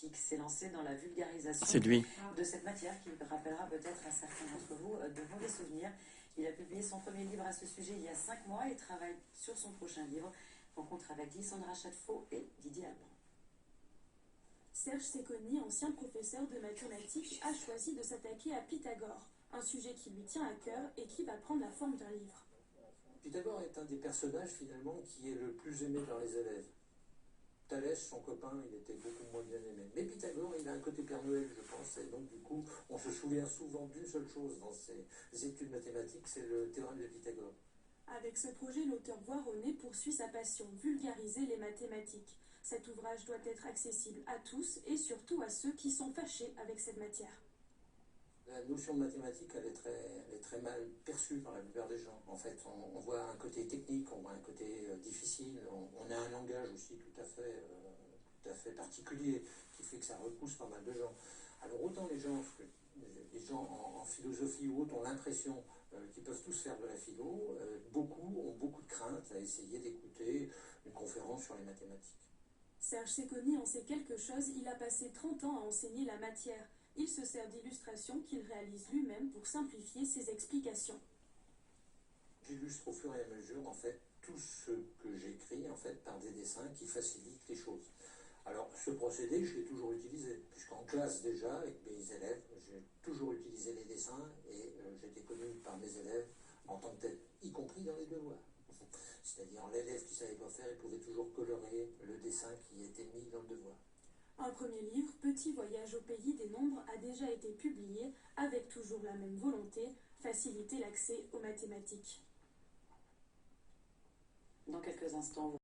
mathématiques, s'est lancé dans la vulgarisation C'est lui. de cette matière qui rappellera peut-être à certains d'entre vous de mauvais souvenirs. Il a publié son premier livre à ce sujet il y a 5 mois et travaille sur son prochain livre. Rencontre avec Lysandra Chadefaux et Didier Alban. Serge Séconi, ancien professeur de mathématiques, a choisi de s'attaquer à Pythagore, un sujet qui lui tient à cœur et qui va prendre la forme d'un livre. Pythagore est un des personnages finalement qui est le plus aimé par les élèves. Thalès, son copain, il était beaucoup moins bien aimé. Mais Pythagore, il a un côté Père Noël, je pense, et donc du coup, on se souvient souvent d'une seule chose dans ses études mathématiques, c'est le théorème de Pythagore. Avec ce projet, l'auteur Voironnet poursuit sa passion, vulgariser les mathématiques. Cet ouvrage doit être accessible à tous et surtout à ceux qui sont fâchés avec cette matière. La notion de mathématiques, elle est très mal perçue par la plupart des gens. En fait, on voit un côté technique, on voit un côté difficile, on a un langage aussi tout à fait particulier qui fait que ça repousse pas mal de gens. Alors autant les gens en philosophie ou autres ont l'impression qu'ils peuvent tous faire de la philo, beaucoup ont beaucoup de crainte à essayer d'écouter une conférence sur les mathématiques. Serge Séconi en sait quelque chose, il a passé 30 ans à enseigner la matière. Il se sert d'illustrations qu'il réalise lui-même pour simplifier ses explications. J'illustre au fur et à mesure en fait tout ce que j'écris en fait par des dessins qui facilitent les choses. Alors ce procédé, je l'ai toujours utilisé, puisqu'en classe déjà, avec mes élèves, j'ai toujours utilisé les dessins et j'étais connu par mes élèves en tant que tel, y compris dans les devoirs. C'est-à-dire l'élève qui ne savait pas faire, il pouvait toujours colorer le dessin qui était mis dans le devoir. Un premier livre, Petit voyage au pays des nombres, a déjà été publié avec toujours la même volonté, faciliter l'accès aux mathématiques. Dans quelques instants,